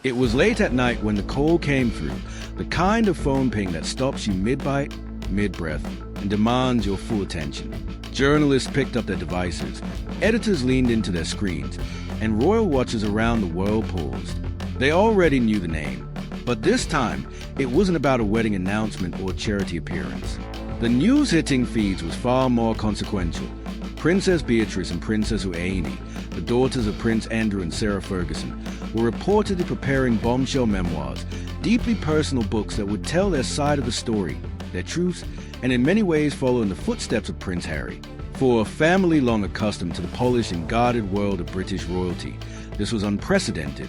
It was late at night when the call came through, the kind of phone ping that stops you mid-bite, mid-breath, and demands your full attention. Journalists picked up their devices, editors leaned into their screens, and royal watchers around the world paused. They already knew the name, but this time, it wasn't about a wedding announcement or charity appearance. The news hitting feeds was far more consequential. Princess Beatrice and Princess Eugenie, the daughters of Prince Andrew and Sarah Ferguson, were reportedly preparing Bombshell memoirs, deeply personal books that would tell their side of the story, their truths, and in many ways follow in the footsteps of Prince Harry. For a family long accustomed to the polished and guarded world of British royalty, this was unprecedented,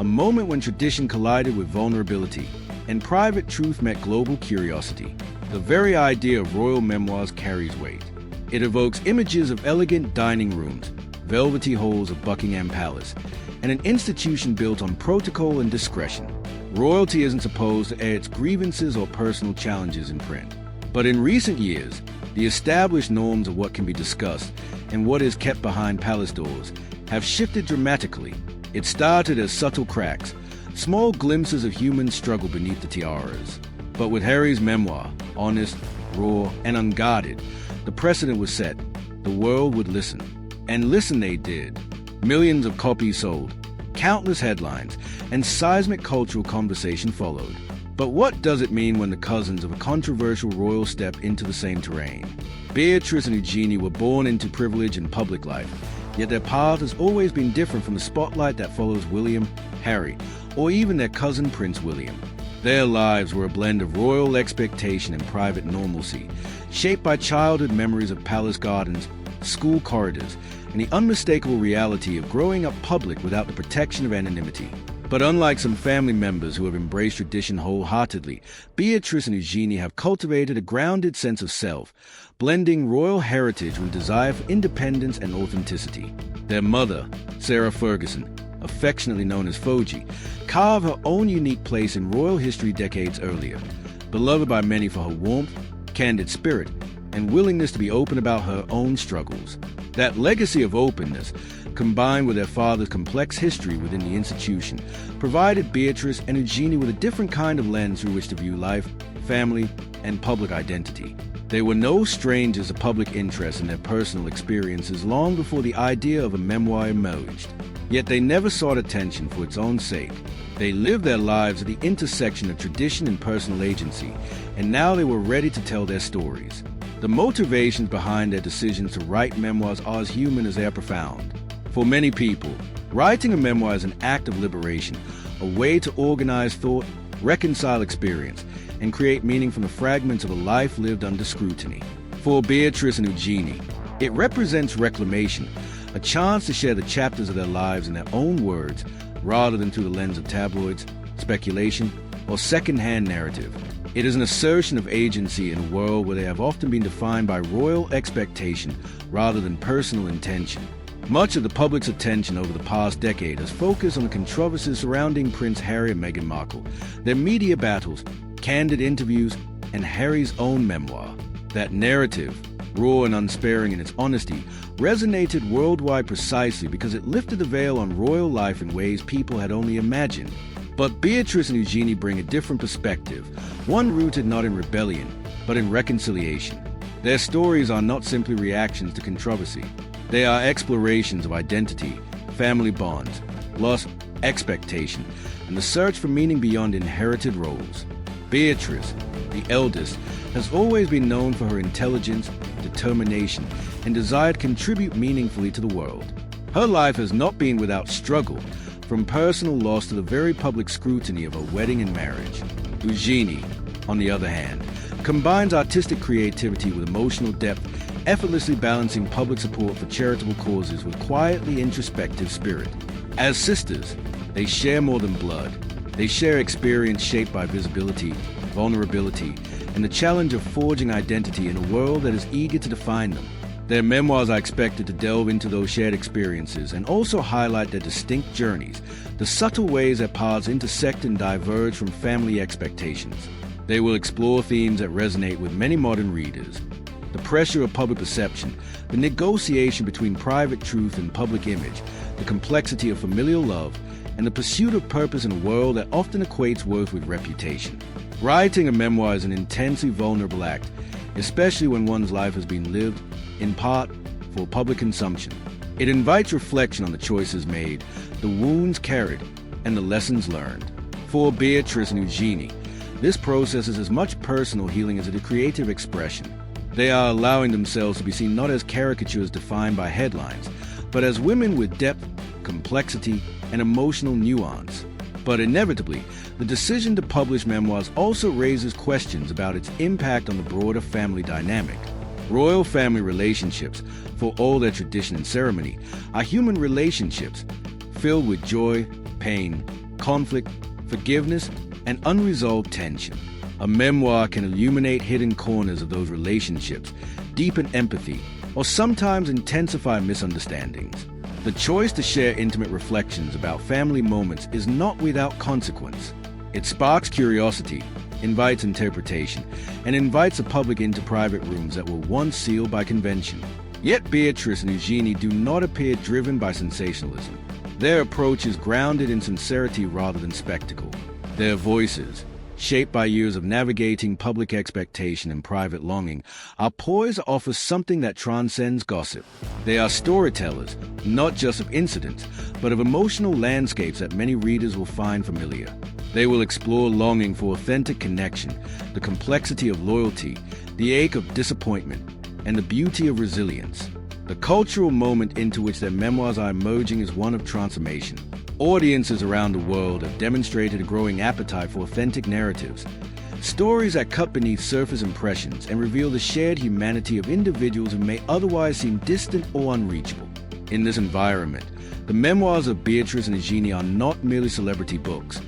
a moment when tradition collided with vulnerability, and private truth met global curiosity. The very idea of royal memoirs carries weight. It evokes images of elegant dining rooms, velvety halls of Buckingham Palace, and an institution built on protocol and discretion. Royalty isn't supposed to air its grievances or personal challenges in print. But in recent years, the established norms of what can be discussed and what is kept behind palace doors have shifted dramatically. It started as subtle cracks, small glimpses of human struggle beneath the tiaras. But with Harry's memoir, honest, raw, and unguarded, the precedent was set. The world would listen. And listen they did. Millions of copies sold, countless headlines, and seismic cultural conversation followed. But what does it mean when the cousins of a controversial royal step into the same terrain? Beatrice and Eugenie were born into privilege and public life, yet their path has always been different from the spotlight that follows William, Harry, or even their cousin Prince William. Their lives were a blend of royal expectation and private normalcy, shaped by childhood memories of palace gardens, school corridors, and the unmistakable reality of growing up public without the protection of anonymity. But unlike some family members who have embraced tradition wholeheartedly, Beatrice and Eugenie have cultivated a grounded sense of self, blending royal heritage with desire for independence and authenticity. Their mother, Sarah Ferguson, affectionately known as Fogie, carved her own unique place in royal history decades earlier, beloved by many for her warmth, candid spirit, and willingness to be open about her own struggles. That legacy of openness, combined with their father's complex history within the institution, provided Beatrice and Eugenie with a different kind of lens through which to view life, family, and public identity. They were no strangers to public interest in their personal experiences long before the idea of a memoir emerged. Yet they never sought attention for its own sake. They lived their lives at the intersection of tradition and personal agency, and now they were ready to tell their stories. The motivations behind their decisions to write memoirs are as human as they are profound. For many people, writing a memoir is an act of liberation, a way to organize thought, reconcile experience, and create meaning from the fragments of a life lived under scrutiny. For Beatrice and Eugenie, it represents reclamation, a chance to share the chapters of their lives in their own words, rather than through the lens of tabloids, speculation, or second-hand narrative. It is an assertion of agency in a world where they have often been defined by royal expectation rather than personal intention. Much of the public's attention over the past decade has focused on the controversies surrounding Prince Harry and Meghan Markle, their media battles, candid interviews, and Harry's own memoir. That narrative, raw and unsparing in its honesty, resonated worldwide precisely because it lifted the veil on royal life in ways people had only imagined. But Beatrice and Eugenie bring a different perspective, one rooted not in rebellion, but in reconciliation. Their stories are not simply reactions to controversy. They are explorations of identity, family bonds, loss, expectation, and the search for meaning beyond inherited roles. Beatrice, the eldest, has always been known for her intelligence, determination, and desire to contribute meaningfully to the world. Her life has not been without struggle, from personal loss to the very public scrutiny of her wedding and marriage. Eugenie, on the other hand, combines artistic creativity with emotional depth, effortlessly balancing public support for charitable causes with quietly introspective spirit. As sisters, they share more than blood. They share experience shaped by visibility, vulnerability, and the challenge of forging identity in a world that is eager to define them. Their memoirs are expected to delve into those shared experiences and also highlight their distinct journeys, the subtle ways their paths intersect and diverge from family expectations. They will explore themes that resonate with many modern readers: the pressure of public perception, the negotiation between private truth and public image, the complexity of familial love, and the pursuit of purpose in a world that often equates worth with reputation. Writing a memoir is an intensely vulnerable act, especially when one's life has been lived, in part, for public consumption. It invites reflection on the choices made, the wounds carried, and the lessons learned. For Beatrice and Eugenie, this process is as much personal healing as it is creative expression. They are allowing themselves to be seen not as caricatures defined by headlines, but as women with depth, complexity, and emotional nuance. But inevitably, the decision to publish memoirs also raises questions about its impact on the broader family dynamic. Royal family relationships, for all their tradition and ceremony, are human relationships filled with joy, pain, conflict, forgiveness, and unresolved tension. A memoir can illuminate hidden corners of those relationships, deepen empathy, or sometimes intensify misunderstandings. The choice to share intimate reflections about family moments is not without consequence. It sparks curiosity, invites interpretation, and invites the public into private rooms that were once sealed by convention. Yet Beatrice and Eugenie do not appear driven by sensationalism. Their approach is grounded in sincerity rather than spectacle. Their voices, shaped by years of navigating public expectation and private longing, are poised to offer something that transcends gossip. They are storytellers, not just of incidents, but of emotional landscapes that many readers will find familiar. They will explore longing for authentic connection, the complexity of loyalty, the ache of disappointment, and the beauty of resilience. The cultural moment into which their memoirs are emerging is one of transformation. Audiences around the world have demonstrated a growing appetite for authentic narratives, stories that cut beneath surface impressions and reveal the shared humanity of individuals who may otherwise seem distant or unreachable. In this environment, the memoirs of Beatrice and Eugenie are not merely celebrity books.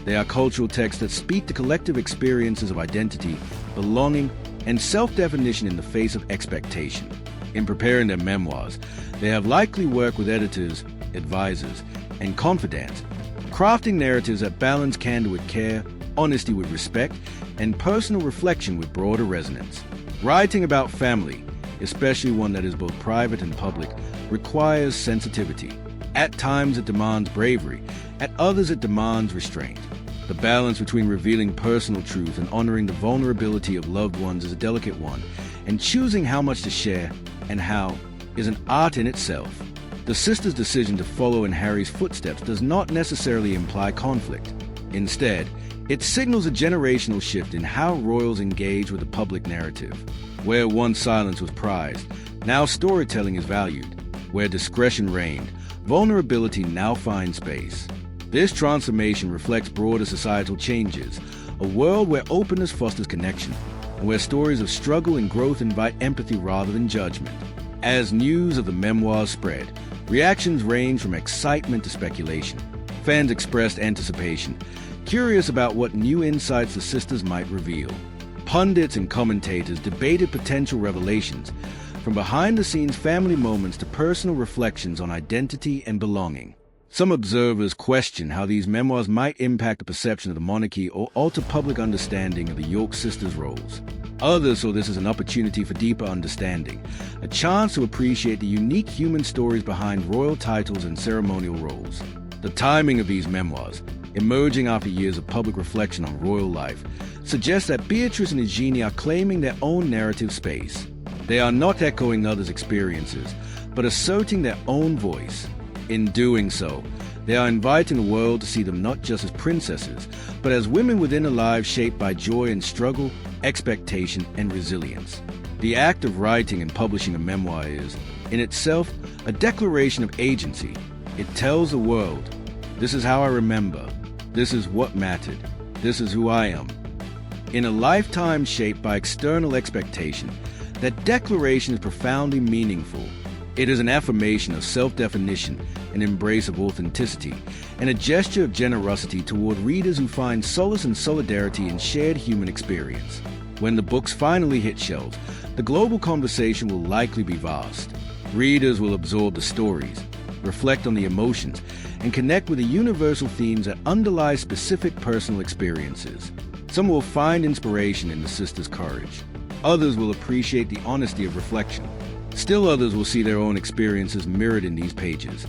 They are cultural texts that speak to collective experiences of identity, belonging, and self-definition in the face of expectation. In preparing their memoirs, they have likely worked with editors, advisors, and confidants, crafting narratives that balance candor with care, honesty with respect, and personal reflection with broader resonance. Writing about family, especially one that is both private and public, requires sensitivity. At times it demands bravery, at others it demands restraint. The balance between revealing personal truth and honoring the vulnerability of loved ones is a delicate one, and choosing how much to share and how is an art in itself. The sisters' decision to follow in Harry's footsteps does not necessarily imply conflict. Instead, it signals a generational shift in how royals engage with the public narrative. Where once silence was prized, now storytelling is valued. Where discretion reigned, vulnerability now finds space. This transformation reflects broader societal changes, a world where openness fosters connection, and where stories of struggle and growth invite empathy rather than judgment. As news of the memoirs spread, reactions ranged from excitement to speculation. Fans expressed anticipation, curious about what new insights the sisters might reveal. Pundits and commentators debated potential revelations, from behind-the-scenes family moments to personal reflections on identity and belonging. Some observers question how these memoirs might impact the perception of the monarchy or alter public understanding of the York sisters' roles. Others saw this as an opportunity for deeper understanding, a chance to appreciate the unique human stories behind royal titles and ceremonial roles. The timing of these memoirs, emerging after years of public reflection on royal life, suggests that Beatrice and Eugenie are claiming their own narrative space. They are not echoing others' experiences, but asserting their own voice. In doing so, they are inviting the world to see them not just as princesses, but as women within a life shaped by joy and struggle, expectation, and resilience. The act of writing and publishing a memoir is, in itself, a declaration of agency. It tells the world, this is how I remember, this is what mattered, this is who I am. In a lifetime shaped by external expectation, that declaration is profoundly meaningful. It is an affirmation of self-definition, an embrace of authenticity, and a gesture of generosity toward readers who find solace and solidarity in shared human experience. When the books finally hit shelves, the global conversation will likely be vast. Readers will absorb the stories, reflect on the emotions, and connect with the universal themes that underlie specific personal experiences. Some will find inspiration in the sisters' courage. Others will appreciate the honesty of reflection. Still others will see their own experiences mirrored in these pages.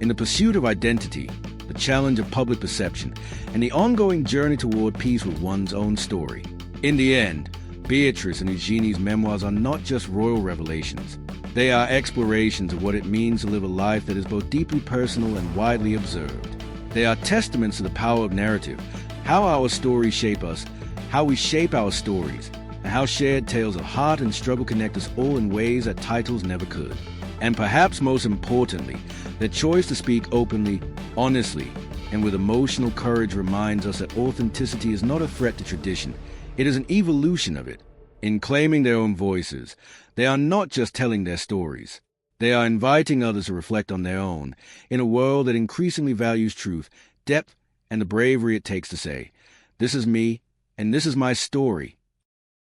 In the pursuit of identity, the challenge of public perception, and the ongoing journey toward peace with one's own story. In the end, Beatrice and Eugenie's memoirs are not just royal revelations. They are explorations of what it means to live a life that is both deeply personal and widely observed. They are testaments to the power of narrative, how our stories shape us, how we shape our stories, and how shared tales of heart and struggle connect us all in ways that titles never could. And perhaps most importantly, their choice to speak openly, honestly, and with emotional courage reminds us that authenticity is not a threat to tradition, it is an evolution of it. In claiming their own voices, they are not just telling their stories. They are inviting others to reflect on their own, in a world that increasingly values truth, depth, and the bravery it takes to say, "This is me, and this is my story,